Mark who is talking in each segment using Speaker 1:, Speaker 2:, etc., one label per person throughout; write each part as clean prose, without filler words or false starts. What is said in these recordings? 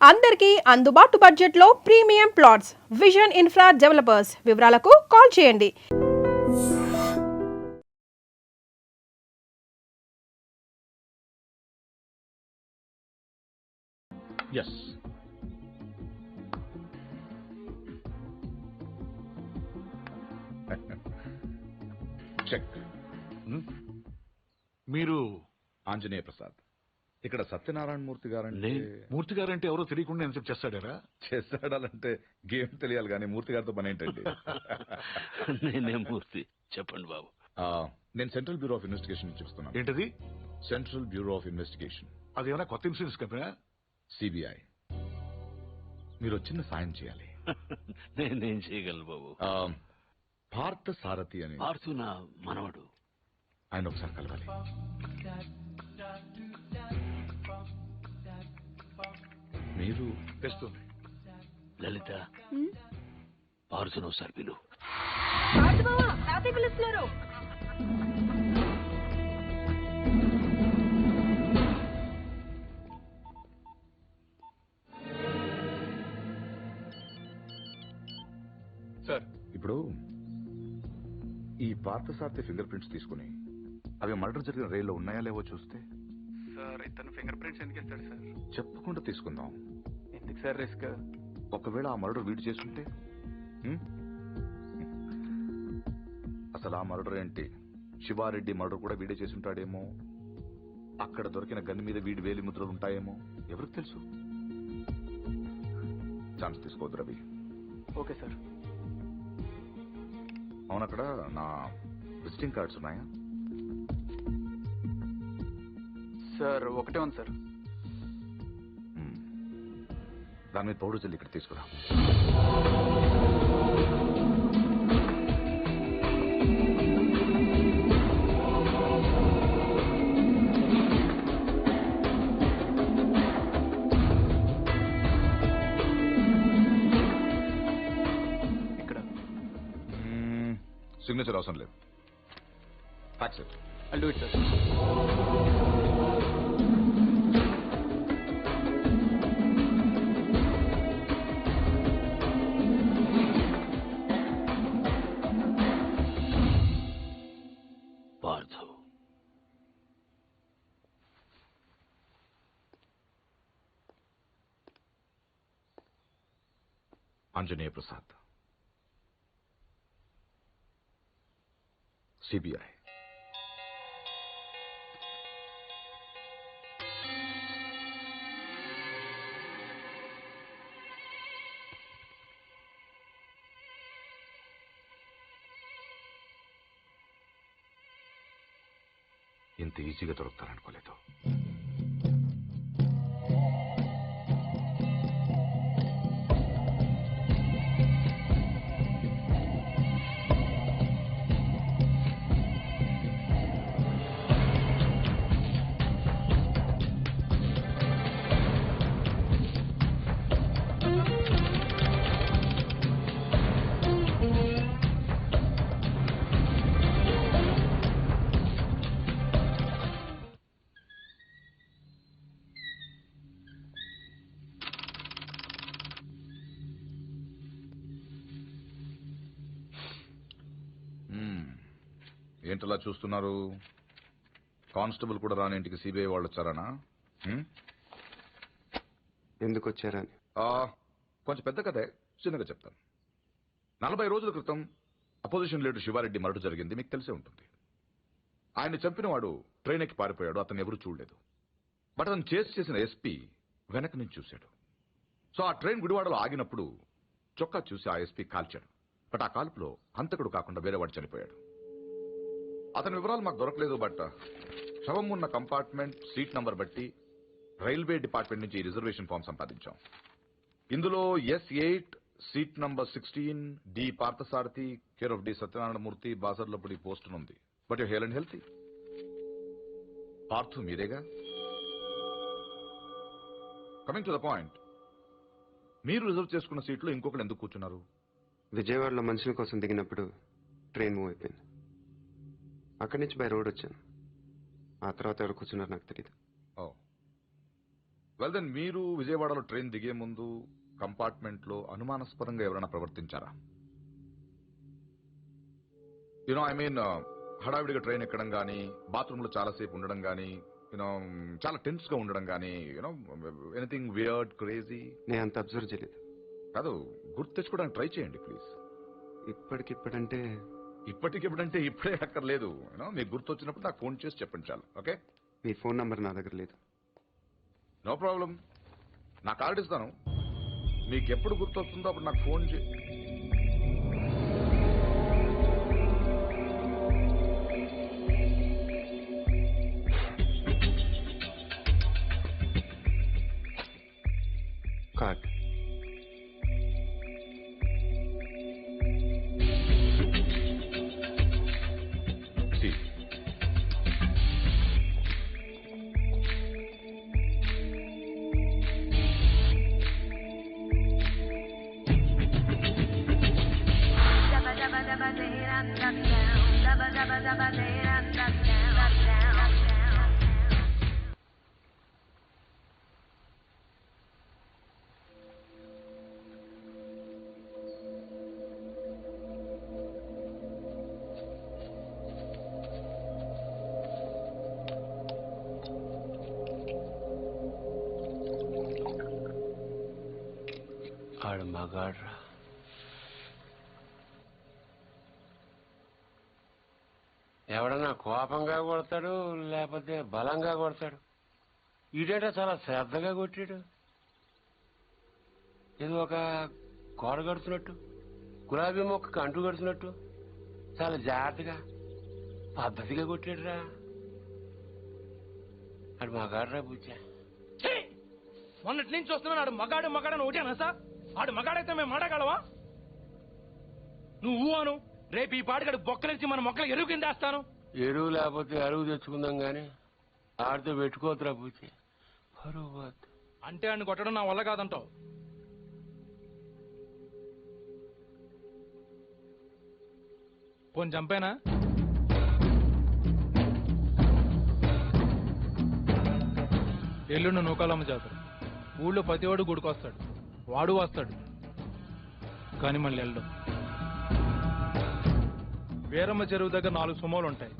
Speaker 1: అందరికీ అందుబాటు బడ్జెట్లో premium plots vision infra developers. వివరాలకు కాల్ చేయండి.
Speaker 2: Yes. చెక్.
Speaker 3: మీరు
Speaker 2: ఆంజనేయ ప్రసాద్. ఇక్కడ సత్యనారాయణ మూర్తి గారంటే
Speaker 3: మూర్తి గారంటే ఎవరో తెలియకుండా ఎంత చేస్తాడారా?
Speaker 2: చేస్తాడాలంటే గేమ్ తెలియాలి కానీ మూర్తి గారితో పని ఏంటండి?
Speaker 4: నేనే మూర్తి, చెప్పండి బాబు.
Speaker 2: నేను సెంట్రల్ బ్యూరో ఆఫ్ ఇన్వెస్టిగేషన్ నుంచి వస్తున్నాను.
Speaker 3: ఏంటది?
Speaker 2: Central bureau of investigation.
Speaker 3: అదేమైనా కొత్త ఇన్సూరెన్స్ కంపెనీ?
Speaker 2: సిబిఐ. మీరు వచ్చిన సాయం చేయాలి.
Speaker 4: నేనేం చేయగలను బాబు?
Speaker 2: పార్థ సారథి అని
Speaker 4: పార్థు నా మనవడు.
Speaker 2: ఆయన ఒకసారి కలవాలి. మీరు
Speaker 3: తెస్తుంది.
Speaker 4: లలిత, పార్థును ఒకసారి పిలు.
Speaker 3: సార్,
Speaker 2: ఇప్పుడు ఈ పార్థసారథి ఫింగర్ ప్రింట్స్ తీసుకుని అవి మర్డర్ జరిగిన రైల్లో ఉన్నాయా లేవో చూస్తే.
Speaker 5: సార్ ఇతను ఫింగర్ ప్రింట్స్ ఎందుకు ఇస్తాడు సార్?
Speaker 2: చెప్పకుండా తీసుకుందాం.
Speaker 5: ఎందుకు సార్ రిస్క్?
Speaker 2: ఒకవేళ ఆ మర్డర్ వీడు చేసుంటే అసలు ఆ మర్డర్ ఏంటి? శివారెడ్డి మర్డర్ కూడా వీడే చేసుంటాడేమో. అక్కడ దొరికిన గన్ మీద వీడి వేలి ముద్రలు ఉంటాయేమో. ఎవరికి తెలుసు? ఛాన్స్ తీసుకోవద్దు రవి.
Speaker 5: Okay sir.
Speaker 2: అవును, అక్కడ నా విజిటింగ్ కార్డ్స్ ఉన్నాయా?
Speaker 5: సార్ ఒకటే ఉంది సార్.
Speaker 2: దాని మీద పౌడర్ జల్లి ఇక్కడ తీసుకురా.
Speaker 5: ఇక్కడ
Speaker 2: సిగ్నేచర్ అవసరం లేదు. Fax it.
Speaker 5: I'll do it, sir.
Speaker 4: Parthu,
Speaker 2: Anjaneya Prasad, CBI. ఇంత ఈజీగా దొరుకుతారనుకోలేదు. ఏంటలా చూస్తున్నారు? కానిస్టేబుల్ కూడా రాని ఇంటికి సిబిఐ వాళ్ళు వచ్చారనా?
Speaker 6: ఎందుకు వచ్చారని
Speaker 2: కొంచెం పెద్ద కథే, చిన్నగా చెప్తాను. 40 రోజుల క్రితం అపోజిషన్ లీడర్ శివారెడ్డి మర్డర్ జరిగింది, మీకు తెలిసే ఉంటుంది. ఆయన చంపిన వాడు ట్రైన్ ఎక్కి పారిపోయాడు. అతను ఎవరు చూడలేదు. బట్ అతను చేసిన ఎస్పీ వెనక నుంచి చూశాడు. సో ఆ ట్రైన్ గుడివాడలో ఆగినప్పుడు చొక్కా చూసి ఆ ఎస్పీ కాల్చాడు. బట్ ఆ కాల్పులో హంతకుడు కాకుండా వేరేవాడు చనిపోయాడు. అతని వివరాలు మాకు దొరకలేదు. బట్ శవం ఉన్న కంపార్ట్మెంట్ సీట్ నంబర్ బట్టి రైల్వే డిపార్ట్మెంట్ నుంచి రిజర్వేషన్ ఫామ్ సంపాదించాం. ఇందులో S8 seat number 16 D Parthasarathi care of D Satyanarayana Murthy Basarlapudi post ఉంది. But you hale and healthy. Parthu మీరేగా? కమింగ్ టు ద పాయింట్, మీరు రిజర్వ్ చేసుకున్న సీట్లో ఇంకొకరు ఎందుకు కూర్చున్నారు?
Speaker 6: విజయవాడలో మనుషుల కోసం దిగినప్పుడు ట్రైన్ మూవ్ అయిపోయింది. అక్కడి నుంచి బై రోడ్ వచ్చాను. ఆ తర్వాత ఎవరు కూర్చున్నారు నాకు తెలియదు.
Speaker 2: ఓ, వెల్ దెన్ మీరు విజయవాడలో ట్రైన్ దిగే ముందు కంపార్ట్మెంట్ లో అనుమానాస్పదంగా ఎవరైనా ప్రవర్తించారా? యునో ఐ మీన్ హడావిడిగా ట్రైన్ ఎక్కడం గానీ, బాత్రూమ్ లో చాలాసేపు ఉండడం గానీ, యూనో చాలా టెన్స్ గా ఉండడం గానీ, యూనో ఎనీథింగ్ వియర్డ్ క్రేజీ?
Speaker 6: నేను అంత అబ్జర్వ్ చేయలేదు.
Speaker 2: కాదు, గుర్తు తెచ్చుకోవడానికి ట్రై చేయండి ప్లీజ్.
Speaker 6: ఇప్పటికిప్పుడంటే
Speaker 2: ఇప్పటికిప్పుడంటే ఇప్పుడే అక్కర్లేదు. యూనో మీకు గుర్తు వచ్చినప్పుడు నాకు ఫోన్ చేసి చెప్పండి చాలు. ఓకే?
Speaker 6: మీ ఫోన్ నంబర్ నా దగ్గర లేదు.
Speaker 2: నో ప్రాబ్లం, నా కార్డు ఇస్తాను. మీకు ఎప్పుడు గుర్తొస్తుందో అప్పుడు నాకు ఫోన్ చే.
Speaker 6: కార్డ్.
Speaker 2: See.
Speaker 4: ఆడు మగాడ్రా. ఎవడన్నా కోపంగా కొడతాడు, లేకపోతే బలంగా కొడతాడు. ఈడేట చాలా శ్రద్ధగా కొట్టాడు. ఇది ఒక గోడ కడుతున్నట్టు, గులాబీ మొక్కకు అంటు కడుతున్నట్టు చాలా జాగ్రత్తగా పద్ధతిగా కొట్టాడురా. ఆడు మగాడ్రా బుజ్జా.
Speaker 7: మొన్నటి నుంచి చూస్తున్నాను. ఆడు మగాడు మగాడని ఒకటేనా సార్? ఆడు మగాడైతే మేము మాడగలవా? నువ్వు అను, రేపు ఈ పాటికాడు బొక్కలిచ్చి మన మొక్కలు ఎరువు కింద వేస్తాను.
Speaker 4: ఎరువు లేకపోతే అరువు తెచ్చుకుందాం గాని ఆడితో పెట్టుకోతురా బుజ్జి. పరువు
Speaker 7: అంటే ఆయన కొట్టడం నా వల్ల కాదంటావు. పోని చంపేనా? ఎల్లుండి నూకాలమ్మ జాతర. ఊళ్ళో ప్రతివాడు గుడికొస్తాడు, వాడు వస్తాడు, కానీ మళ్ళీ వెళ్ళడం. వీరమ్మ చెరువు దగ్గర 4 సుమోలు ఉంటాయి.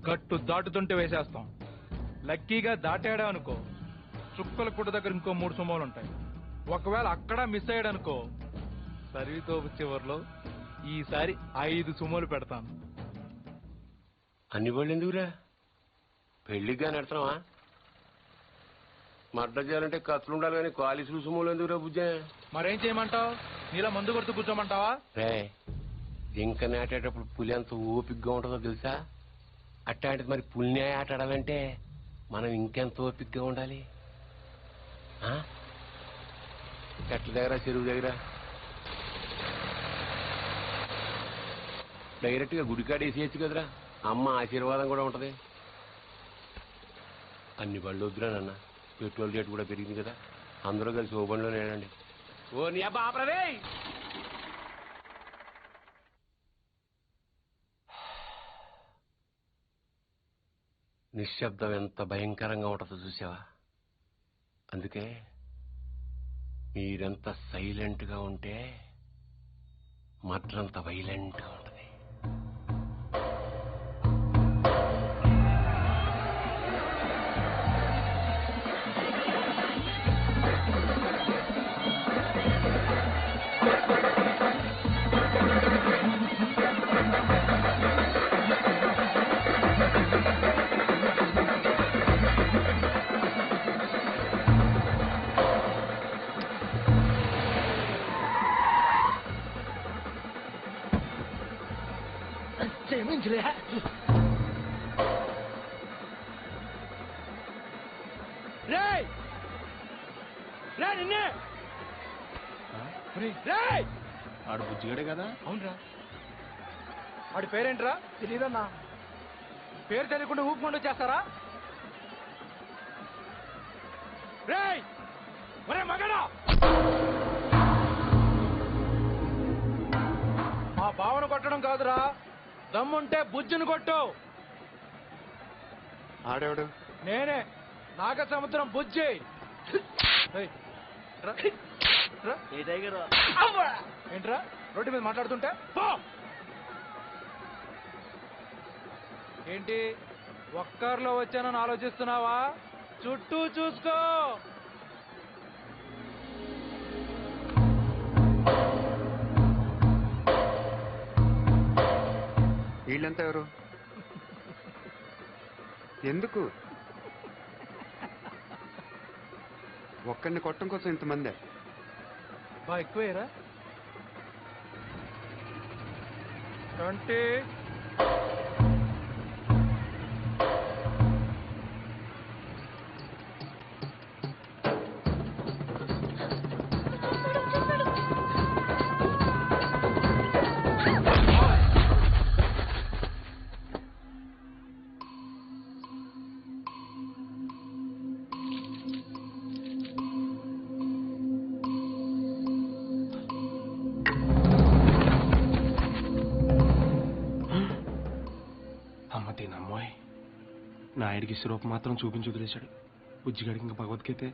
Speaker 7: గట్టు దాటుతుంటే వేసేస్తాం. లక్కీగా దాటాడా అనుకో, చుక్కల పుట్ట దగ్గర ఇంకో 3 సుమోలు ఉంటాయి. ఒకవేళ అక్కడ మిస్ అయ్యాడనుకో, సరితో చివరిలో ఈసారి 5 సుమోలు పెడతాను.
Speaker 4: అన్ని వాళ్ళు ఎందుకురా? పెళ్లిగా నడతావా? మడ్డ చేయాలంటే కత్తులు ఉండాలి కానీ కాలిసులు సుమోలు ఎందుకురా బుజ్జా?
Speaker 7: మరేం చేయమంటావు? నీలా మందు కొడుతూ కూర్చోమంటావా?
Speaker 4: రే, ఇంకా నాటేటప్పుడు పులి ఎంత ఓపిగ్గా ఉంటుందో తెలుసా? అట్లాంటిది మరి పులిని ఆట ఆడాలంటే మనం ఇంకెంత ఓపిగ్గా ఉండాలి. చెట్ల దగ్గర, చెరువు దగ్గర డైరెక్ట్గా గుడికాడ వేసేయచ్చు కదరా. అమ్మ ఆశీర్వాదం కూడా ఉంటది. అన్ని బళ్ళు వద్దురా నాన్న, పెట్రోల్ రేటు కూడా పెరిగింది కదా. అందరూ కలిసి ఓ బండిలో నేనండి. ఓ నీ అబ్బా ఆపరదే. నిశ్శబ్దం ఎంత భయంకరంగా ఉంటుందో చూసావా? అందుకే మీరెంత సైలెంట్గా ఉంటే మడ్రంత వైలెంట్గా ఉంటుంది.
Speaker 7: ఆడు బుజ్జిగాడే కదా? అవునరా. వాడి పేరేంట్రా? తెలీదన్నా. పేరు తెలియకుండా ఊపుకుండా వచ్చేస్తారా? రేయ్, ఒరే మగడా, మా బావను కొట్టడం కాదురా, దమ్ముంటే బుజ్జును కొట్టు.
Speaker 6: ఆడేవాడు?
Speaker 7: నేనే, నాగసముద్రం బుజ్జి. ఏయ్, రా. రా. ఏంట్రా రోడ్డు మీద మాట్లాడుతుంటే పో. ఏంటి ఒక్కర్లో వచ్చానని ఆలోచిస్తున్నావా? చుట్టూ చూసుకో.
Speaker 6: వీళ్ళంతా ఎవరు? ఎందుకు ఒక్కడిని కొట్టడం కోసం ఇంతమందే?
Speaker 7: బా ఎక్కువేరా. 20.
Speaker 8: అమ్మ తినమ్మాయి నాయుడికి సిరప్ మాత్రం చూపించి వదిలేశాడు. బుజ్జిగాడికి ఇంకా భగవద్గీతే.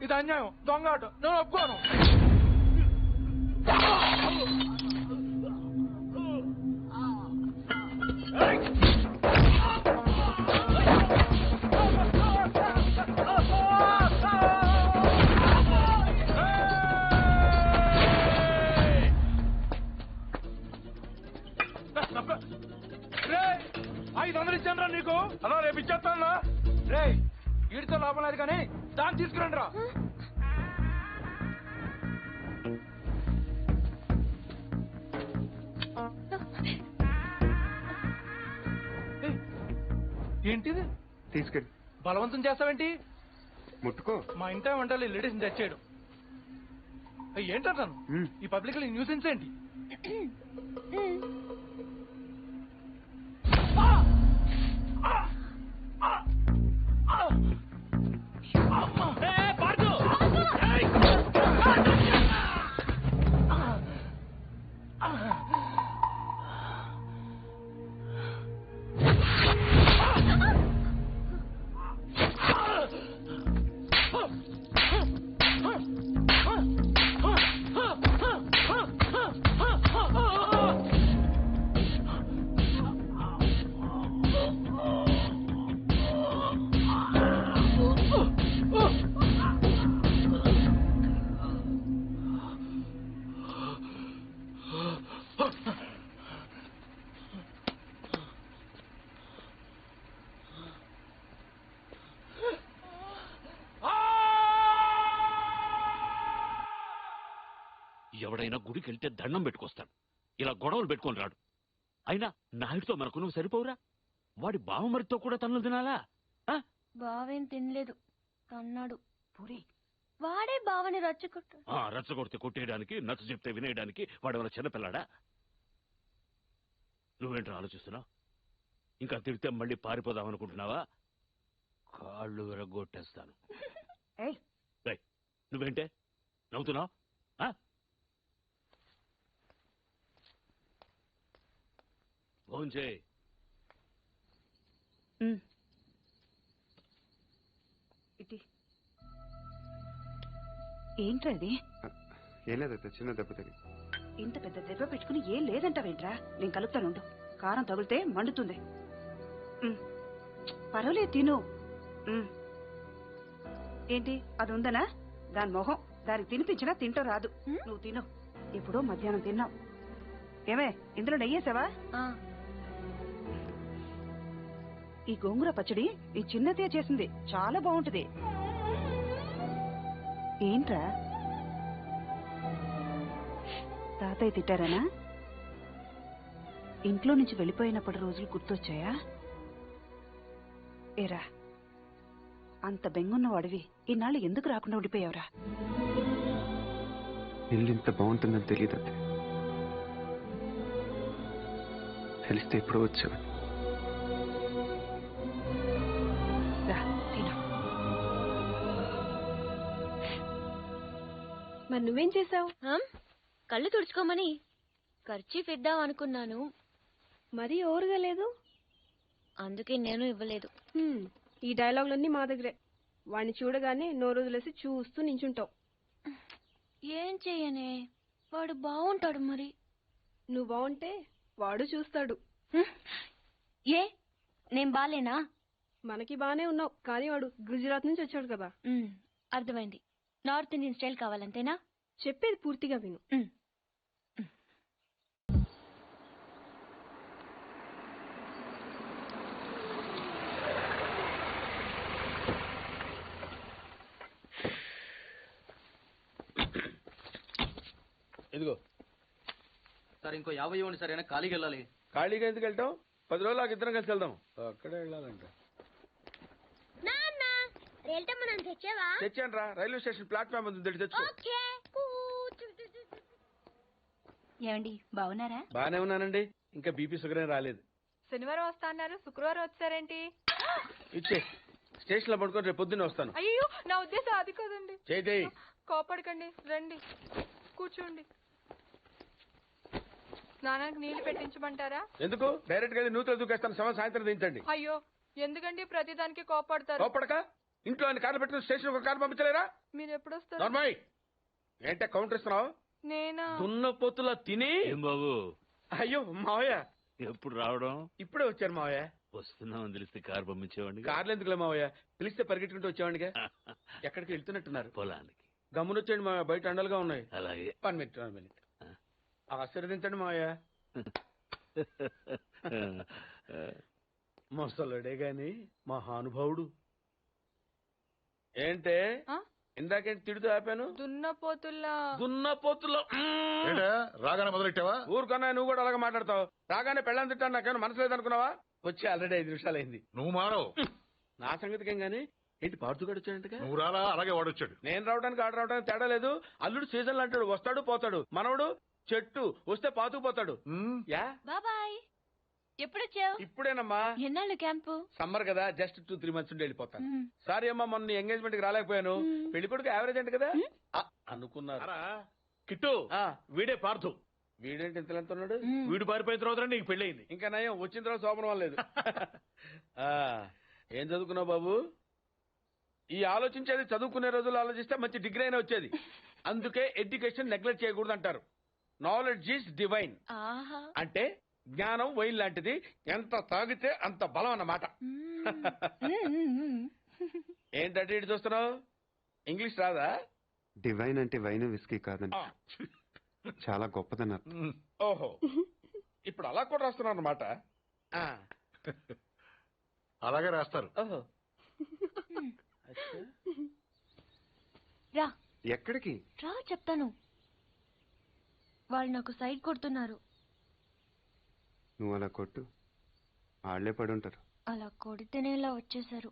Speaker 8: ఇది అన్యాయం, దొంగాట, నేను ఒప్పుకోను. రే 500 ఇచ్చాను నీకు, అలా రేపు ఇచ్చేస్తాను. రే వీడితో లాభం లేదు కానీ దాన్ని తీసుకురండి రా. ఏంటిది?
Speaker 6: తీసుకెళ్ళి
Speaker 7: బలవంతం చేస్తావేంటి?
Speaker 6: ముట్టుకో.
Speaker 7: మా ఇంట వంటలు లేడీస్ తెచ్చాడు. ఏంటంటాను ఈ పబ్లిక్ లో న్యూసెన్స్ ఏంటి?
Speaker 9: ఎవడైనా గుడికి వెళ్తే దండం పెట్టుకొస్తాడు, ఇలా గొడవలు పెట్టుకొని రాడు. అయినా నాయుడితో మనకు నువ్వు సరిపోవురా? వాడి బావమరితో కూడా తన్నులు తినాలా?
Speaker 10: బావేం తినలేదు, తన్నాడు. వాడే బావని
Speaker 9: రచ్చగొడితే కొట్టేయడానికి, నచ్చ చెప్తే వినేయడానికి వాడేమైనా చిన్నపిల్లాడా? నువ్వేంటో ఆలోచిస్తున్నావు? ఇంకా తిడితే మళ్ళీ పారిపోదామనుకుంటున్నావా? కాళ్ళు విరగొట్టేస్తాను. నువ్వేంటే నవ్వుతున్నావు? భోంచే.
Speaker 10: ఏంటది?
Speaker 6: ఏం లేదత్త, చిన్న దెబ్బ తగిలి.
Speaker 11: ఇంత పెద్ద దెబ్బ పెట్టుకుని ఏం లేదంటావేంట్రా? నేను కలుపుతానుండు. కారం తగిలితే మండుతుంది. పర్వాలేదు, తిను. ఏంటి అది ఉందనా? దాని మొహం దానికి తినిపించినా తింటూ రాదు. నువ్వు తిను. ఇప్పుడు మధ్యాహ్నం తిన్నావు. ఏమే, ఇందులో నెయ్యేసావా? ఈ గోంగూర పచ్చడి ఈ చిన్నతే చేసింది, చాలా బాగుంటది. ఏంట్రా, తాతయ్య తిట్టారనా? ఇంట్లో నుంచి వెళ్ళిపోయినప్పటి రోజులు గుర్తొచ్చాయా? ఏరా, అంత బెంగున్నవాడివి ఇన్నాళ్ళు ఎందుకు రాకుండా ఉండిపోయావురా?
Speaker 6: ఇల్లు ఇంత బాగుంటుందని తెలియదు అత్తే. తెలిస్తే ఎప్పుడో వచ్చావు.
Speaker 10: మరి నువ్వేం చేసావు? కళ్ళు తుడుచుకోమని ఖర్చీఫ్ ఇద్దాం అనుకున్నాను, మరీ ఓరుగా లేదు, అందుకే నేను ఇవ్వలేదు.
Speaker 1: ఈ డైలాగులన్నీ మా దగ్గరే. వాడిని చూడగానే నోరు వదిలేసి చూస్తూ నించుంటావు.
Speaker 10: ఏం చెయ్యనే, వాడు బాగుంటాడు. మరి
Speaker 1: నువ్వు బాగుంటే వాడు చూస్తాడు.
Speaker 10: ఏ, నేను బాలేనా?
Speaker 1: మనకి బానే ఉన్నావు, కానీ వాడు గుజరాత్ నుంచి వచ్చాడు కదా.
Speaker 10: అర్థమైంది. నార్త్ ఇండియన్ స్టైల్ కావాలంతేనా?
Speaker 1: చెప్పేది పూర్తిగా విను.
Speaker 5: ఇదిగో సార్, ఇంకో 50 ఇవ్వండి సార్. అయినా ఖాళీకి వెళ్ళాలి.
Speaker 8: ఖాళీగా ఎందుకు వెళ్తాం? 10 రోజులు నాకు ఇద్దరం కలిసి వెళ్దాం. అక్కడే వెళ్ళాలంట. తెచ్చాను రా, రైల్వే స్టేషన్ ప్లాట్ఫామ్ ఉంది, తెచ్చుకో.
Speaker 10: ఏమండి, బాగున్నారా?
Speaker 8: బానే ఉన్నానండి. ఇంకా బీపీ షుగర్ ఏం రాలేదు.
Speaker 1: శనివారం వస్తా అన్నారు, శుక్రవారం వచ్చారేంటి?
Speaker 8: ఇచ్చే స్టేషన్ లో పడుకొని రేపు పొద్దున్నే వస్తాను.
Speaker 1: అయ్యో, నా ఉద్దేశం అది కాదండి.
Speaker 8: చేయి.
Speaker 1: కోపడకండి, రండి కూర్చోండి. స్నానానికి నీళ్లు పెట్టించమంటారా?
Speaker 8: ఎందుకు? డైరెక్ట్ గా నూతులు దూకేస్తాను. సాయంత్రం దించండి.
Speaker 1: అయ్యో, ఎందుకండి ప్రతిదానికి కోపడతారు?
Speaker 8: కోపడక ఇంట్లో అన్ని కార్లు పెట్టిన స్టేషన్ ఒక కారు పంపించలేరా?
Speaker 1: మీరు ఎప్పుడు వస్తారు?
Speaker 8: నార్మల్ ఏంటే కౌంటర్ ఇస్తున్నావు?
Speaker 1: నేనా?
Speaker 8: దున్న పొత్తులా తిని.
Speaker 9: ఏం బాబు?
Speaker 8: అయ్యో మావయ్య,
Speaker 9: ఎప్పుడు రావడం?
Speaker 8: ఇప్పుడే వచ్చారు మావయ్య.
Speaker 9: వస్తున్నామని తెలిస్తే కారు పంపించేవాడిని.
Speaker 8: కార్లు ఎందుకులే మావయ్య, పిలిస్తే పరిగెట్టుకుంటూ వచ్చేవాడిగా. ఎక్కడికి వెళ్తున్నట్టున్నారు?
Speaker 9: పొలానికి.
Speaker 8: గమ్మునొచ్చేయండి మావయ్య, బయట అండలుగా ఉన్నాయి.
Speaker 9: అలాగే.
Speaker 8: 1 మినిట్. ఆశీర్వదించండి మావయ్య. ముసలుడే గాని మహానుభావుడు. ఏంటే ఇందాకేంటి తిడుతూ ఆపాను?
Speaker 1: దున్నపోతుల్లా.
Speaker 3: రాగానే మొదలెట్టావా?
Speaker 8: ఊరుకున్నా, నువ్వు కూడా అలాగే మాట్లాడతావు. రాగానే పెళ్ళని తిట్టాను, నాకేమైనా మనసు లేదనుకున్నావా? వచ్చి ఆల్రెడీ 5 నిమిషాలు అయింది.
Speaker 3: నువ్వు మారవు.
Speaker 8: నా సంగతికేం గానీ ఏంటి పాడుతుగాడు వచ్చాడంటగా?
Speaker 3: నువ్వు రాలా, అలాగే వాడొచ్చాడు.
Speaker 8: నేను రావడానికి ఆడు రావడానికి తేడా లేదు. అల్లుడు సీజన్లు అంటాడు, వస్తాడు పోతాడు. మనవడు చెట్టు వస్తే పాతుకుపోతాడు. యా
Speaker 10: బాబాయ్, ఎప్పుడొచ్చావు?
Speaker 8: ఇప్పుడేనమ్మా.
Speaker 10: ఎన్నాళ్ళు క్యాంపు?
Speaker 8: సమ్మర్ కదా, జస్ట్ 2-3 మంత్స్ ఉండి వెళ్ళిపోతాను. సారీ అమ్మా, మొన్న ఎంగేజ్మెంట్ కి రాలేకపోయాను. పెళ్లి కొడుకు యావరేజ్ అంటే కదా అనుకున్నారు.
Speaker 3: కిట్టు, వీడే పార్థు.
Speaker 8: వీడేంటి ఇంత ఎంత ఉన్నాడు?
Speaker 3: వీడు పారిపోయిన తర్వాత నీకు పెళ్ళయింది.
Speaker 8: ఇంకా నయం, వచ్చిన తర్వాత శోభనం లేదు. ఏం చదువుకున్నావు బాబు? ఈ ఆలోచించేది చదువుకునే రోజులు ఆలోచిస్తే మంచి డిగ్రీ అయినా వచ్చేది. అందుకే ఎడ్యుకేషన్ నెగ్లెక్ట్ చేయకూడదు అంటారు. Knowledge is divine. అంటే జ్ఞానం వైన్ లాంటిది, ఎంత తాగితే అంత బలం అన్నమాట. ఏంటంటే ఇటు చూస్తున్నావు? ఇంగ్లీష్ రాదా?
Speaker 6: డివైన్ అంటే వైన్ విస్కీ కాదని, చాలా గొప్పదని అర్థం.
Speaker 8: ఓహో, ఇప్పుడు అలా కూడా రాస్తున్నాను అన్నమాట.
Speaker 3: అలాగే రాస్తారు.
Speaker 8: ఓహో,
Speaker 10: రా.
Speaker 6: ఎక్కడికి
Speaker 10: రా చెప్తాను. వాళ్ళు నాకు సైడ్ కొడుతున్నారు.
Speaker 6: నువ్వు అలా కొట్టు, వాళ్లే పడి ఉంటారు.
Speaker 10: అలా కొడితేనే ఇలా వచ్చేసారు.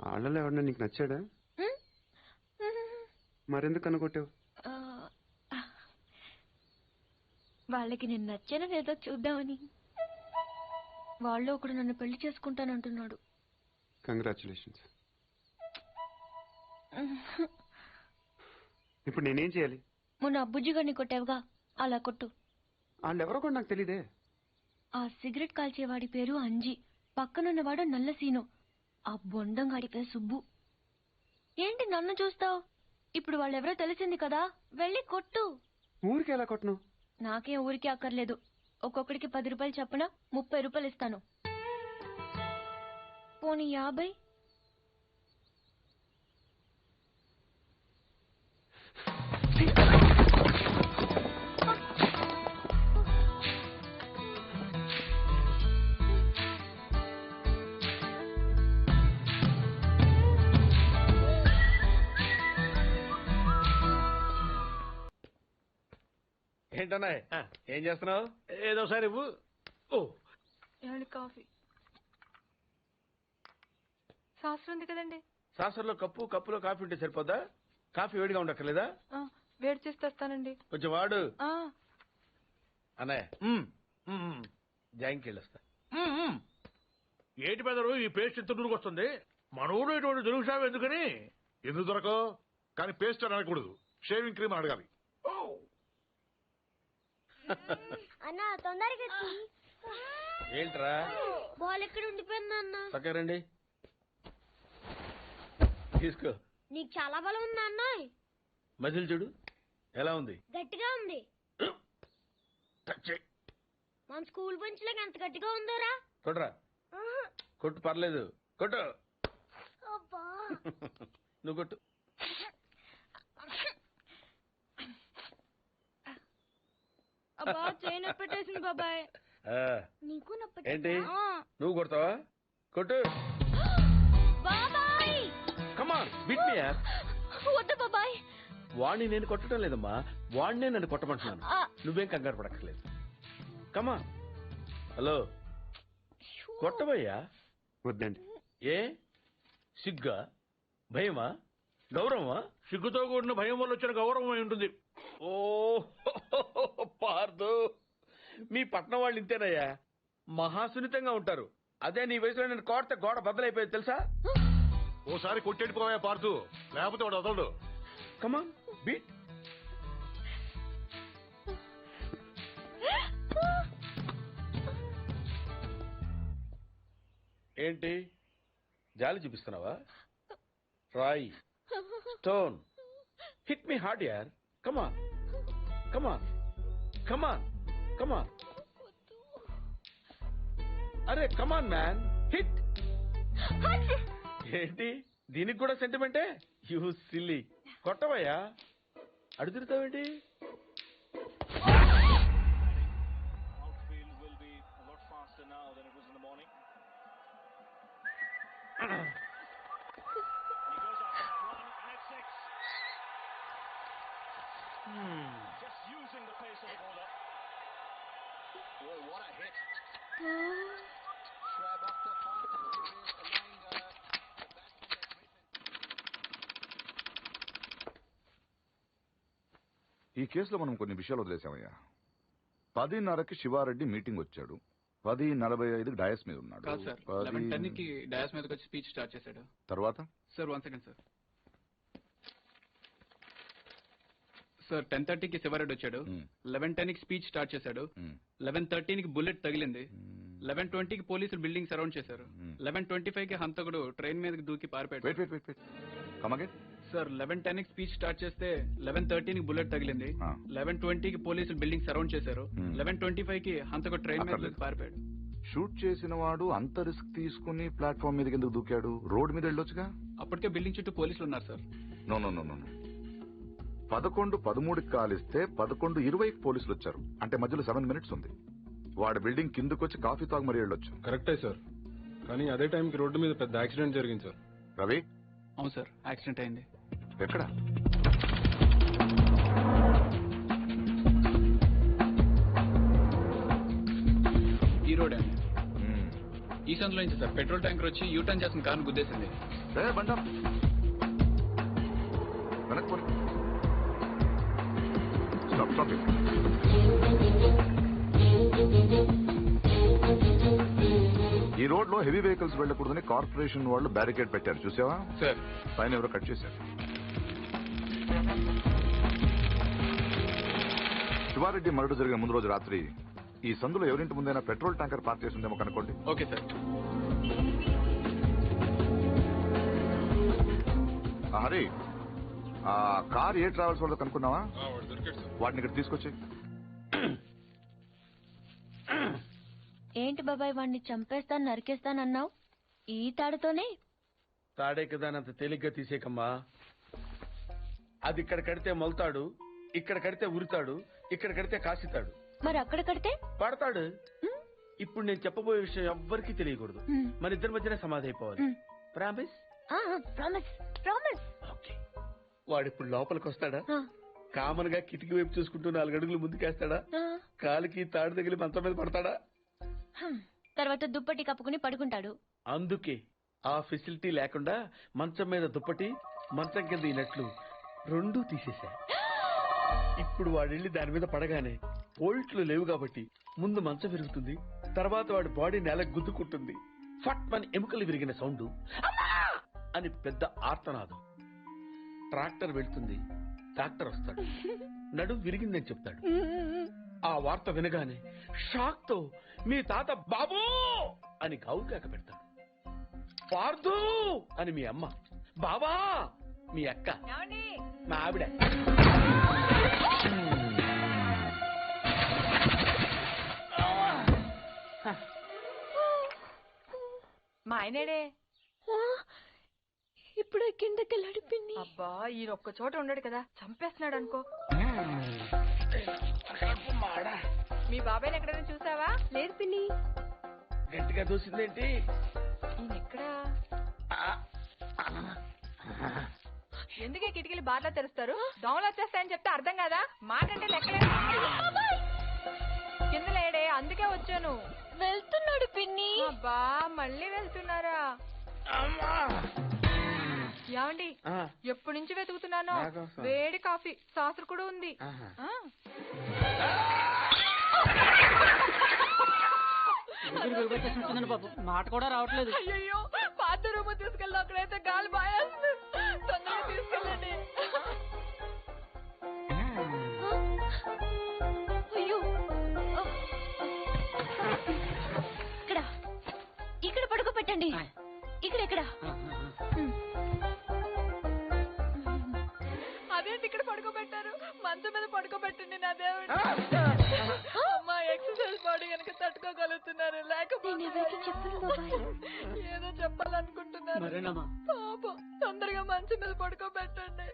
Speaker 6: వాళ్ళలో ఎవరన్నా నీకు నచ్చాడా? మరెందుకు అనుకొట్టావు?
Speaker 10: వాళ్ళకి నేను నచ్చానో లేదో చూద్దామని. వాళ్ళు ఒకడు నన్ను పెళ్లి చేసుకుంటానంటున్నాడు.
Speaker 6: కంగ్రాచులేషన్స్. ఇప్పుడు నేనేం చేయాలి?
Speaker 10: మొన్న అబ్బుజ్జిగారిని కొట్టావుగా, అలా కొట్టు.
Speaker 6: వాళ్ళెవరో కూడా నాకు తెలీదే.
Speaker 10: ఆ సిగరెట్ కాల్చేవాడి పేరు అంజి, పక్కనున్నవాడు నల్ల సీను, ఆ బొండంగాడి పేరు సుబ్బు. ఏంటి నన్ను చూస్తావు? ఇప్పుడు వాళ్ళెవరో తెలిసింది కదా, వెళ్ళి కొట్టు.
Speaker 6: ఊరికి ఎలా కొట్టను?
Speaker 10: నాకేం ఊరికే అక్కర్లేదు. ఒక్కొక్కడికి 10 రూపాయలు చప్పున 30 రూపాయలు ఇస్తాను. పోనీ 50?
Speaker 8: ఏంటన్నా ఏం చేస్తున్నావు?
Speaker 3: ఏదోసారి ఇవ్వు. ఓ
Speaker 1: కాఫీ శాస్త్రం ఉంది కదండి.
Speaker 8: సాసర్లో కప్పులో కాఫీ ఉంటే సరిపోద్దా? కాఫీ వేడిగా ఉండక్కర్లేదా?
Speaker 1: వేడి చేసి తెస్తానండి.
Speaker 8: కొంచెం వాడు. అన్నయ్య జాయింకి వెళ్ళొస్తా.
Speaker 3: ఏటి పెదరు ఈ పేస్ట్ ఎంత దూరకు వస్తుంది? మన ఊరు ఇటువంటి దొరుకుతావు ఎందుకని?
Speaker 2: ఎందుకు దొరకవు? కానీ పేస్ట్ అని అనకూడదు, షేవింగ్ క్రీమ్ అని అడగాలి.
Speaker 10: అన్నా తొందరగా
Speaker 8: ఏంట్రా
Speaker 10: బాల్ ఎక్కడ ఉండిపోయింది అన్న?
Speaker 8: చక్కరండి తీసుకో.
Speaker 10: నీకు చాలా బలం ఉందా అన్న?
Speaker 8: మజిల్ చూడు ఎలా ఉంది.
Speaker 10: గట్టిగా ఉంది. మన స్కూల్ బెంచ్ లాగా ఎంత గట్టిగా ఉందోరా.
Speaker 8: కొట్రా. కొట్టు పర్లేదు కొట్టు. నువ్వు కొట్టు.
Speaker 10: అబ్బా చేయి నొప్పి పెట్టేసింది బాబాయ్. నీకు నొప్పి
Speaker 8: ఏంటి నువ్వు కొడతావా? కొట్టు.
Speaker 10: బాబాయ్
Speaker 8: కమాన్ బిట్ మీ యార్.
Speaker 10: వద్దు బాబాయ్.
Speaker 8: వాణ్ణి నేను కొట్టడం లేదమ్మా, వాణ్ణే నన్ను కొట్టమంటున్నాను. నువ్వేం కంగారు పడక్కర్లేదు. కమాన్. హలో కొట్టబోయ్యా.
Speaker 6: వద్దండి.
Speaker 8: ఏ సిగ్గా, భయమా, గౌరవమా?
Speaker 3: సిగ్గుతో కూడిన భయం వల్ల వచ్చిన గౌరవం అయి ఉంటుంది.
Speaker 8: ఓ పార్దు, మీ పట్నం వాళ్ళు ఇంతేనయ్యా, మహాసున్నితంగా ఉంటారు. అదే నీ వయసులో నేను కోడితే గోడ బద్దలైపోయేది తెలుసా?
Speaker 2: ఓసారి కొట్టెడిపోయా పార్దు, లేకపోతే వాడు వదలడు.
Speaker 8: కమాన్ బీట్. ఏంటి జాలి చూపిస్తున్నావా? రాయి, స్టోన్, హిట్ మీ హార్డ్ యార్. కమాన్ కమాన్ కమాన్ కమాన్. అరే కమాన్ మ్యాన్, హిట్. ఏంటి దీనికి కూడా సెంటిమెంటే? You silly. కొట్టవయ్యా, అడుగుతావేంటి?
Speaker 2: ఈ కేసులో మనం కొన్ని విషయాలు వదిలేసామయ్యా. 10:30కి శివారెడ్డి మీటింగ్ వచ్చాడు, 10:45కి డయాస్ మీద ఉన్నాడు.
Speaker 12: కాదు సార్, 11:10కి డయాస్ మీదకి వచ్చి స్పీచ్ స్టార్ట్ చేశాడు.
Speaker 2: తర్వాత
Speaker 12: సార్ 1 సెకండ్ సార్. సార్ 10:30కి శివారెడ్డి వచ్చాడు, 11:10కి స్పీచ్ స్టార్ట్ చేశాడు, 11:13కి బుల్లెట్ తగిలింది, 11:20కి పోలీసులు బిల్డింగ్ సరౌండ్ చేశారు, 11:25కి హంతకుడు ట్రైన్ మీదకి దూకి పారిపోయాడు. సార్ 11:10కి స్పీచ్ స్టార్ట్ చేస్తే 11:13కి బుల్లెట్ తగిలింది, 11:20కి పోలీసులు బిల్డింగ్ సరౌండ్ చేశారు, 11:25కి హంతకుడు ట్రైన్ మీద దూకి పారిపోయాడు.
Speaker 2: షూట్ చేసిన వాడు అంత రిస్క్ తీసుకుని ప్లాట్ఫామ్ మీదకి ఎందుకు దూకాడు? రోడ్ మీద వెళ్ళొచ్చుగా.
Speaker 12: అప్పటికే బిల్డింగ్ చుట్టూ పోలీసులు ఉన్నారు సార్.
Speaker 2: నో 11:13కి కాలిస్తే 11:20కి పోలీసులు వచ్చారు, అంటే మధ్యలో 7 minutes ఉంది. వాడు బిల్డింగ్ కిందకు వచ్చి కాఫీ తాగు మరీ వెళ్ళొచ్చు.
Speaker 13: కరెక్టే సార్, కానీ అదే టైంకి రోడ్డు మీద పెద్ద యాక్సిడెంట్ జరిగింది సార్.
Speaker 2: రవి?
Speaker 12: అవును సార్, యాక్సిడెంట్ అయింది.
Speaker 2: ఎక్కడ?
Speaker 12: ఈ రోడ్ అండి. ఈ సందులో నుంచి సార్ పెట్రోల్ ట్యాంకర్ వచ్చి యూటర్న్ చేసిన కారును గుద్దేసింది.
Speaker 2: బండం వెనక్కి స్టాప్. ఈ రోడ్ లో హెవీ వెహికల్స్ వెళ్ళకూడదని కార్పొరేషన్ వాళ్ళు బ్యారికేడ్ పెట్టారు, చూసావా?
Speaker 12: సార్
Speaker 2: పైన ఎవరో కట్ చేశారు. శివారెడ్డి మర్డర్ జరిగిన ముందు రోజు రాత్రి ఈ సందులో ఎవరింటి ముందైనా పెట్రోల్ ట్యాంకర్ పార్క్ చేసి ఉందేమో కనుకోండి.
Speaker 12: Okay sir.
Speaker 2: హరి, ఆ కార్ ఏ ట్రావెల్స్ వాళ్ళతో కనుక్కున్నావా? వాటిని ఇక్కడ తీసుకొచ్చి.
Speaker 10: ఏంటి బాబాయ్ వాడిని చంపేస్తాను నరికేస్తానన్నావు? ఈ తాడుతోనే?
Speaker 8: తాడే కదా అంత తేలిగ్గా తీసేకమ్మా. అది ఇక్కడ కడితే మొలతాడు, ఇక్కడ కడితే ఉరుతాడు, ఇక్కడ కడితే కాసితాడు.
Speaker 10: మరి అక్కడ కడితే
Speaker 8: పడతాడు. ఇప్పుడు నేను చెప్పబోయే విషయం ఎవ్వరికీ తెలియకూడదు. మన ఇద్దరి మధ్యనే సమాధి అయిపోవాలి. ప్రామిస్?
Speaker 10: Promise promise.
Speaker 8: వాడిప్పుడు లోపలికి వస్తాడా? కామన్ గా కిటికీ వైపు చూసుకుంటూ 4 అడుగులు ముందుకేస్తాడా? కాలికి తాడు తగిలి మంచం మీద పడతాడా?
Speaker 10: తర్వాత దుప్పటి కప్పుకుని పడుకుంటాడు.
Speaker 8: అందుకే ఆ ఫెసిలిటీ లేకుండా మంచం మీద దుప్పటి, మంచం కింద ఈనట్లు రెండూ తీసేశా. ఇప్పుడు వాడెళ్ళి దాని మీద పడగానే బోల్ట్లు లేవు కాబట్టి ముందు మంచం విరుగుతుంది, తర్వాత వాడి బాడీ నేలకు గుద్దుకుంటుంది. ఫట్ మన ఎముకలు విరిగిన సౌండ్, అని పెద్ద ఆర్తనాదం. ట్రాక్టర్ వెళ్తుంది, డాక్టర్ వస్తాడు, నడుం విరిగిందని చెప్తాడు. ఆ వార్త వినగానే షాక్ తో మీ తాత బాబూ అని గావుకేక పెడతాడు. పార్దు అని మీ అమ్మ, బాబా మీ అక్క, మా ఆవిడ.
Speaker 14: మా ఆయనేడే
Speaker 10: ఇప్పుడు కిందకి నడిపింది.
Speaker 14: అబ్బా ఈయన ఒక్క చోట ఉండడు కదా, చంపేస్తున్నాడు అనుకో. మీ బాబాయ్ని ఎక్కడైనా చూసావా?
Speaker 10: లేదు పిన్ని.
Speaker 8: గట్టిగా దూసిందేంటి?
Speaker 14: ఈయన ఎక్కడా? ఎందుకే కిటికీలు బార్లా తెరుస్తారు? దోమలు వచ్చేస్తాయని చెప్తే అర్థం కదా? మాట అంటే లెక్కలేదు. కింద లేడే, అందుకే వచ్చాను.
Speaker 10: వెళ్తున్నాడు పిన్ని.
Speaker 14: అబ్బా మళ్ళీ వెళ్తున్నారా? ఏమండి ఎప్పటి నుంచి వెతుకుతున్నాను. వేడి కాఫీ సాసరు కూడా ఉంది.
Speaker 5: బాబు మాట కూడా రావట్లేదు.
Speaker 14: అయ్యో పాత రూమ్ తీసుకెళ్ళి అక్కడైతే గాలి బాయేస్తుంది. తొందరగా తీసుకెళ్ళండి.
Speaker 10: అయ్యో ఇక్కడ ఇక్కడ పడుకోబెట్టండి. ఇక్కడ
Speaker 14: అదేంటి ఇక్కడ పడుకోబెట్టారు? మంచం మీద పడుకోబెట్టండి నా దేవుడు. అమ్మా ఎక్సర్సైజ్ బాడీ కనుక తట్టుకోగలుగుతున్నారు, లేకపోతే ఏదో చెప్పాలనుకుంటున్నారు. పాపం తొందరగా మంచం మీద పడుకోబెట్టండి.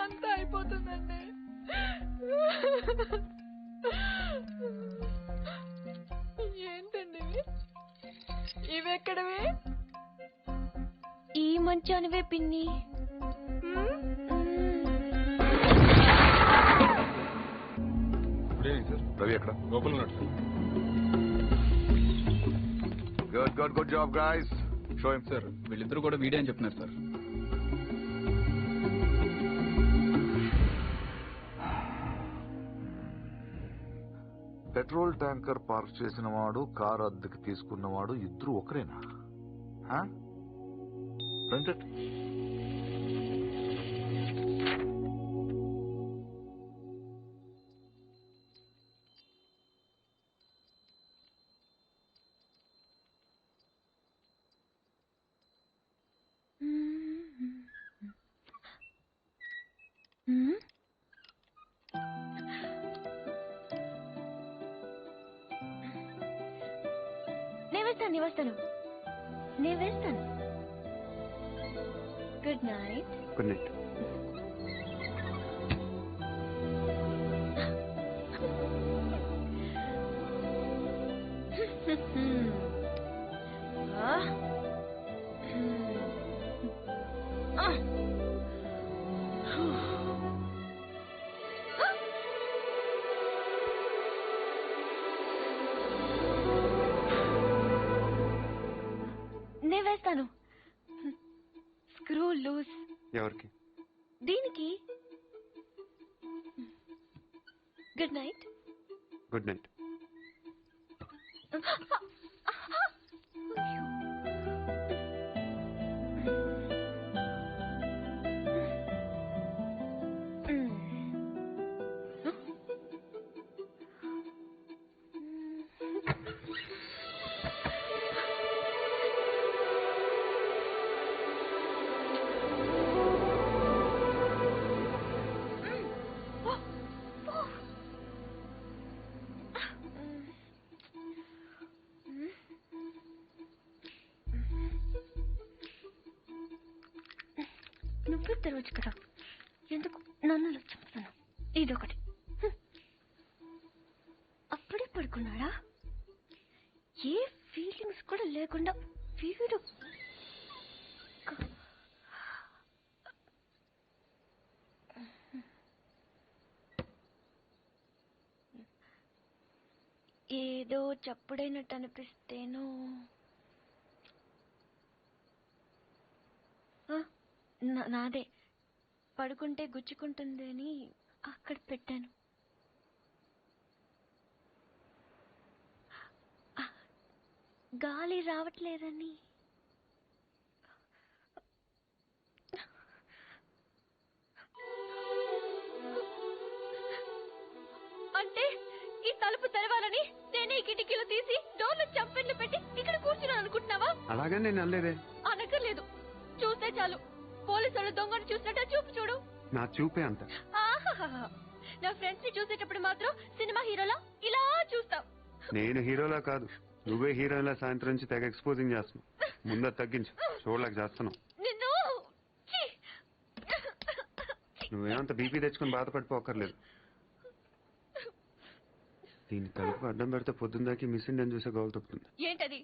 Speaker 14: అంతా అయిపోతుందండి. ఏంటండి ఇవెక్కడవి?
Speaker 10: ఈ మంచానివే పిన్ని.
Speaker 2: రవి ఎక్కడ?
Speaker 13: లోపల ఉన్నాడు sir.
Speaker 2: Good good good job guys. Show him.
Speaker 12: Sir వీళ్ళిద్దరు కూడా వీడే అని చెప్తున్నారు సార్.
Speaker 2: పెట్రోల్ ట్యాంకర్ పార్క్ చేసిన వాడు, కారు అద్దెకి తీసుకున్నవాడు ఇద్దరు ఒకరేనా? రెండెట్
Speaker 10: నేను వేస్తాను. Good night.
Speaker 6: Good night.
Speaker 10: నేను వేస్తాను. Screw loose.
Speaker 6: ఎవరికి?
Speaker 10: దీనికి. Good night.
Speaker 6: Good night.
Speaker 10: నువ్వే తెరవచ్చు కదా, ఎందుకు నన్ను చంపుతాను? ఇదొకటి. అప్పుడే పడుకున్నాడా? ఏ ఫీలింగ్స్ కూడా లేకుండా వీడు ఏదో చప్పుడైనట్టు అనిపిస్తేనో నాదే పడుకుంటే గుచ్చుకుంటుంది అని అక్కడ పెట్టాను. గాలి రావట్లేదని అంటే ఈ తలుపు తెరవాలని నేనే ఈ కిటికీలు తీసి డోర్లు చంపెట్లు పెట్టి ఇక్కడ కూర్చున్నాను అనుకుంటున్నావా?
Speaker 6: అలాగే నేను అనలేదే.
Speaker 10: అనక్కర్లేదు, చూస్తే చాలు. పోలీసులు దొంగను చూసినట్టు చూపు చూడు.
Speaker 6: నా చూపే అంత.
Speaker 10: ఆహాహా. నా ఫ్రెండ్స్ ని చూసేటప్పుడు మాత్రం సినిమా హీరోలా ఇలా చూస్తావు.
Speaker 6: నేను హీరోలా కాదు, నువ్వే హీరోలా సాయంత్రం నుంచి తెగ ఎక్స్పోజింగ్ చేస్తున్నావు. ముందర తగ్గించు, చూడలేక చేస్తున్నావు.
Speaker 10: నిన్ను
Speaker 6: నువ్వేమంత బీపీ తెచ్చుకుని బాధపడిపోకర్లేదు. దీని తలుపు అడ్డం పెడితే పొద్దున్నదాకి మిస్ ఇండియన్ చూసే గోల్ తప్పుతుంది.
Speaker 10: ఏంటది?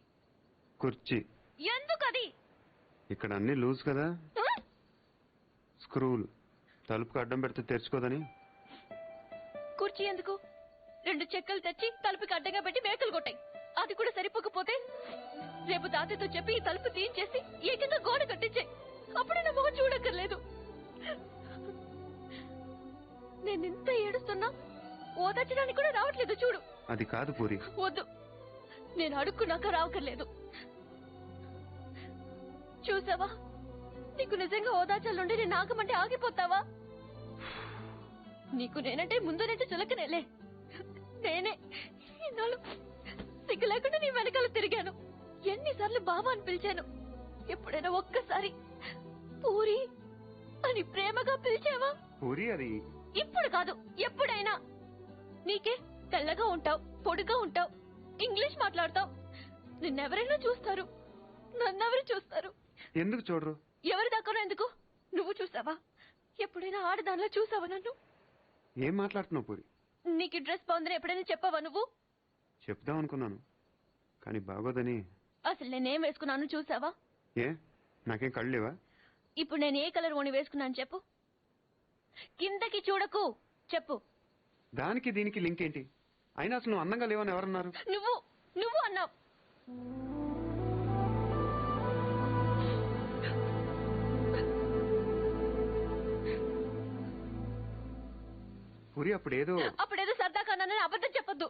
Speaker 6: కుర్చీ.
Speaker 10: ఎందుకది?
Speaker 6: ఇక్కడ అన్ని లూజ్ కదా, స్క్రూలు. తలుపుకు అడ్డం పెడితే తెరుచుకోదని.
Speaker 10: కుర్చీ ఎందుకు? 2 చెక్కలు తెచ్చి తలుపుకి అడ్డంగా పెట్టి మేకలు కొట్టాయి. అది కూడా సరిపోకపోతే రేపు తాతయ్యతో చెప్పి ఈ తలుపు తీయించేసి ఏకంగా గోడ కట్టించాయి. అప్పుడు నా మొహం చూడక్కర్లేదు. నేనింత ఏడుస్తున్నా ఓదార్చడానికి కూడా రావట్లేదు చూడు.
Speaker 6: అది కాదు పూరి.
Speaker 10: వద్దు, నేను అడుక్కున్నాక రావక్కర్లేదు. చూసావా, నీకు నిజంగా ఓదార్చాలంటే నేను ఆగమంటే ఆగిపోతావా? నీకు నేనంటే ముందు నుంచి చులకనేలే. నేనే ఇన్నాళ్ళు సిగ్గు లేకుండా నీ వెనకాల తిరిగాను. ఎన్నిసార్లు బాబా అని పిలిచాను. ఎప్పుడైనా ఒక్కసారి పూరి అని ప్రేమగా పిలిచావా?
Speaker 6: పూరి అది
Speaker 10: ఇప్పుడు కాదు, ఎప్పుడైనా. నీకే తెల్లగా ఉంటావు, పొడుగా ఉంటావు, ఇంగ్లీష్ మాట్లాడతావు. నిన్నెవరైనా చూస్తారు, నన్నెవరు చూస్తారు?
Speaker 6: ఎందుకు చూడరు?
Speaker 10: ఎవరి దాకానో ఎందుకు? నువ్వు చూసావా? ఎప్పుడైనా ఆడదానిలో చూసావా నన్ను?
Speaker 6: ఏం మాట్లాడుతున్నావు పూరి?
Speaker 10: నీకు డ్రెస్ బాగుందని ఎప్పుడైనా చెప్పావా నువ్వు?
Speaker 6: చెప్దాం అనుకున్నాను, కానీ బాగోదని.
Speaker 10: అసలు నేనేం వేసుకున్నాను చూసావా?
Speaker 6: ఏ, నాకేం కళ్ళు లేవా?
Speaker 10: ఇప్పుడు నేను ఏ కలర్ ఓని వేసుకున్నాను చెప్పు. కిందకి చూడకు, చెప్పు.
Speaker 6: దానికి దీనికి లింక్ ఏంటి? అయినా అసలు నువ్వు అందంగా లేవని ఎవరన్నారు?
Speaker 10: నువ్వు అన్నావు.
Speaker 6: పూరి అప్పుడేదో
Speaker 10: సరదా కన్నానని అబద్ధం చెప్పొద్దు.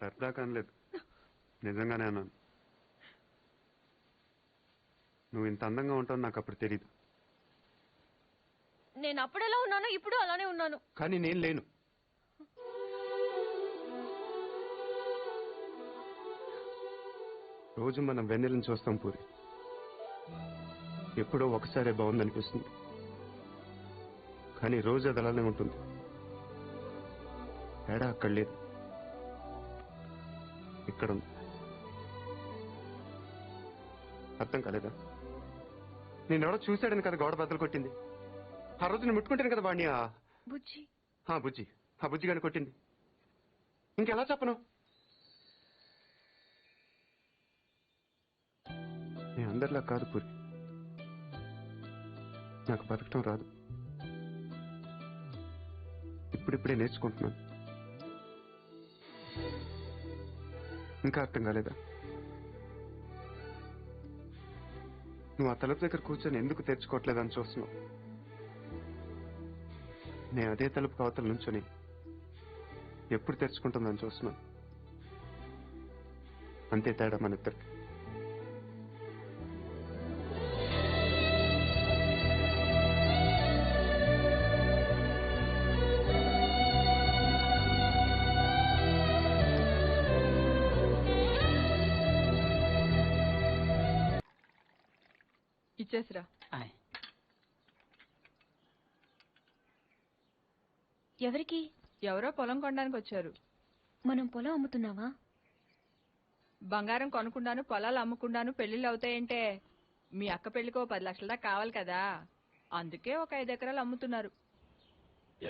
Speaker 6: సరదా కనలేదు, నిజంగానే అన్నాను. నువ్వు ఇంత అందంగా ఉంటావు నాకు అప్పుడు తెలీదు.
Speaker 10: నేను అప్పుడు ఎలా ఉన్నానో ఇప్పుడు అలానే ఉన్నాను.
Speaker 6: కానీ నేను లేను. రోజు మనం వెన్నెలను చూస్తాం పూరి. ఎప్పుడో ఒకసారే బాగుందనిపిస్తుంది, కానీ రోజు అది అలానే ఉంటుంది. తేడా అక్కడ లేదు, ఇక్కడ ఉంది. అర్థం కాలేదా? నేనెవడో చూశాడని కదా గోడ బద్దలు కొట్టింది. ఆ రోజు నేను ముట్టుకుంటాను కదా వాడిని.
Speaker 10: బుజ్జి
Speaker 6: బుజ్జి, ఆ బుజ్జి గాని కొట్టింది. ఇంకెలా చెప్పను? నేను అందరిలా కాదు పూరి, నాకు బతకటం రాదు. ఇప్పుడిప్పుడే నేర్చుకుంటున్నాను. ఇంకా అర్థం కాలేదా? నువ్వు ఆ తలుపు దగ్గర కూర్చొని ఎందుకు తెరుచుకోవట్లేదని చూస్తున్నావు. నేను అదే తలుపు అవతల నుంచొని ఎప్పుడు తెరుచుకుంటుందని చూస్తున్నాను. అంతే తేడా మన ఇద్దరికి.
Speaker 14: ఇచ్చేసిరా.
Speaker 10: ఎవరికి?
Speaker 14: ఎవరో పొలం కొనడానికి వచ్చారు.
Speaker 10: మనం పొలం అమ్ముతున్నావా?
Speaker 14: బంగారం కొనుక్కుండాను పొలాలు అమ్ముకుండాను పెళ్లిళ్ళు అవుతాయంటే మీ అక్క పెళ్లికో 10 లక్షల దాకా కావాలి కదా. అందుకే ఒక 5 ఎకరాలు అమ్ముతున్నారు.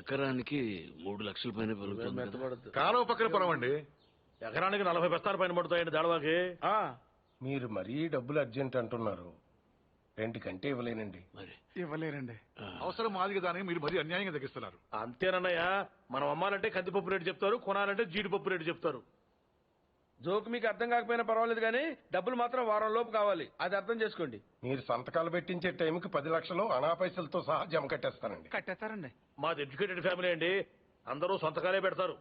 Speaker 9: ఎకరానికి 3 లక్షల పైన పెరుగుతుంది కదా.
Speaker 3: కాలువ పక్కన పొలం అండి. ఎకరానికి 40 బస్తాల పైన పడుతాయండి దాడవాకి.
Speaker 4: మీరు మరీ డబ్బులు అర్జెంట్ అంటున్నారు, రెండుకంటే ఇవ్వలేనండి.
Speaker 6: ఇవ్వలేరండి.
Speaker 2: అవసరం మాది కదా అని మీరు మరీ అన్యాయంగా తగ్గిస్తున్నారు.
Speaker 3: అంతేనన్నయ్య, మనం అమ్మాలంటే కందిపప్పు రేటు చెప్తారు, కొనాలంటే జీడిపప్పు రేటు చెప్తారు.
Speaker 8: జోక్ మీకు అర్థం కాకపోయినా పర్వాలేదు కానీ డబ్బులు మాత్రం వారం లోపు కావాలి, అది అర్థం చేసుకోండి.
Speaker 4: మీరు సంతకాలు పెట్టించే టైంకి 10 లక్షలు అనా పైసలతో సహా జమ కట్టేస్తానండి.
Speaker 6: కట్టేస్తారండి.
Speaker 3: మాది ఎడ్యుకేటెడ్ ఫ్యామిలీ అండి, అందరూ సొంతకాలే పెడతారు.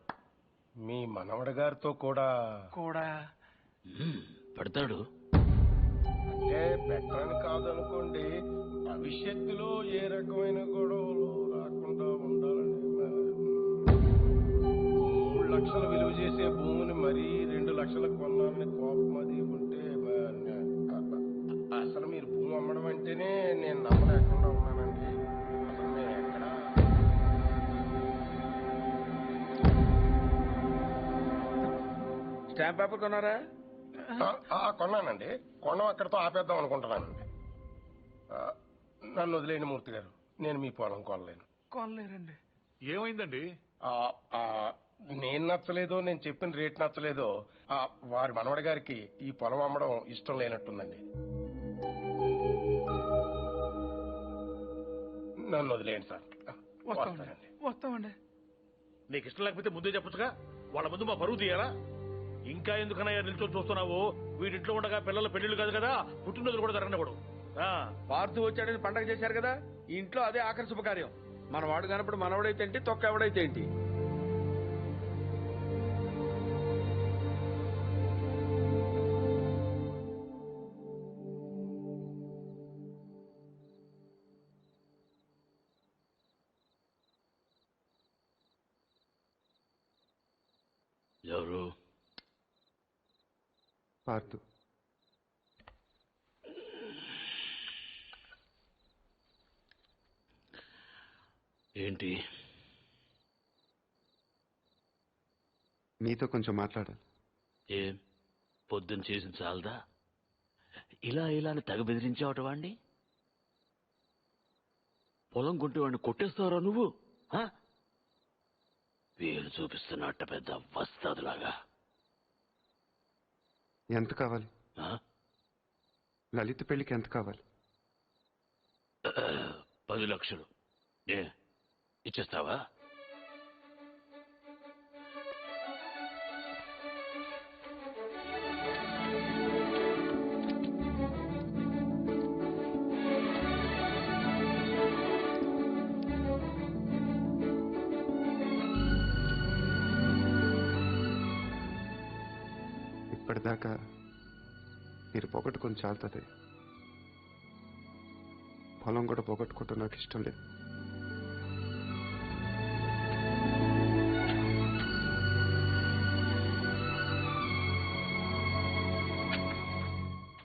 Speaker 4: మీ మనవడి గారితో కూడా
Speaker 9: పెడతాడు.
Speaker 4: అంటే పెట్టరని కాదనుకోండి, భవిష్యత్తులో ఏ రకమైన గొడవలు రాకుండా ఉండాలని. 3 లక్షలు విలువ చేసే భూమిని మరీ 2 లక్షలకు కొన్నామని కోపం అది ఉంటే అసలు మీరు భూమి అమ్మడం అంటేనే నేను నమ్మలేకుండా ఉన్నానండి. అసలు నేను ఎక్కడ
Speaker 8: స్టాంప్ పేపర్ కొన్నారా?
Speaker 4: కొన్నానండి. కొనం అక్కడితో ఆపేద్దాం అనుకుంటున్నానండి. నన్ను వదిలేండి మూర్తి గారు, నేను మీ పొలం కొనలేను.
Speaker 6: కొనలేరండి.
Speaker 2: ఏమైందండి?
Speaker 4: నేను నచ్చలేదో, నేను చెప్పిన రేట్ నచ్చలేదో వారి మనవడి గారికి ఈ పొలం అమ్మడం ఇష్టం లేనట్టుందండి. నన్ను వదిలేండి సార్.
Speaker 6: వస్తామండి.
Speaker 3: నీకు ఇష్టం లేకపోతే ముందే చెప్పొచ్చుగా, వాళ్ళ ముందు మా పరువు తీయాలా? ఇంకా ఎందుకనయ్యా నిల్చొని చూస్తున్నావు? వీడింట్లో ఉండగా పిల్లల పెళ్లిళ్ళు కాదు కదా, పుట్టినరోజులు కూడా జరగనివ్వడు.
Speaker 8: పార్తు వచ్చాడని పండగ చేశారు కదా, ఈ ఇంట్లో అదే ఆఖరి శుభకార్యం. మన వాడు కానప్పుడు మనవడైతే ఏంటి, తొక్క ఎవడైతే ఏంటి.
Speaker 9: ఎవరు?
Speaker 6: పార్తు.
Speaker 9: ఏంటి?
Speaker 6: మీతో కొంచెం మాట్లాడాలి.
Speaker 9: ఏం పొద్దున్న చేసిన చాలదా? ఇలా అని తెగ బెదిరించావట వాణ్ణి. పొలం కొంటే వాడిని కొట్టేస్తావరా నువ్వు? వీలు చూపిస్తున్నట్ట పెద్ద వస్తాదులాగా.
Speaker 6: ఎంత కావాలి? లలిత పెళ్లికి ఎంత కావాలి?
Speaker 9: 10 లక్షలు. ఇచ్చేస్తావా?
Speaker 6: ఇప్పటిదాకా మీరు పొగట్టుకొని చాలుతుంది. పొలం కూడా పొగట్టుకుంటూ నాకు ఇష్టం లేదు.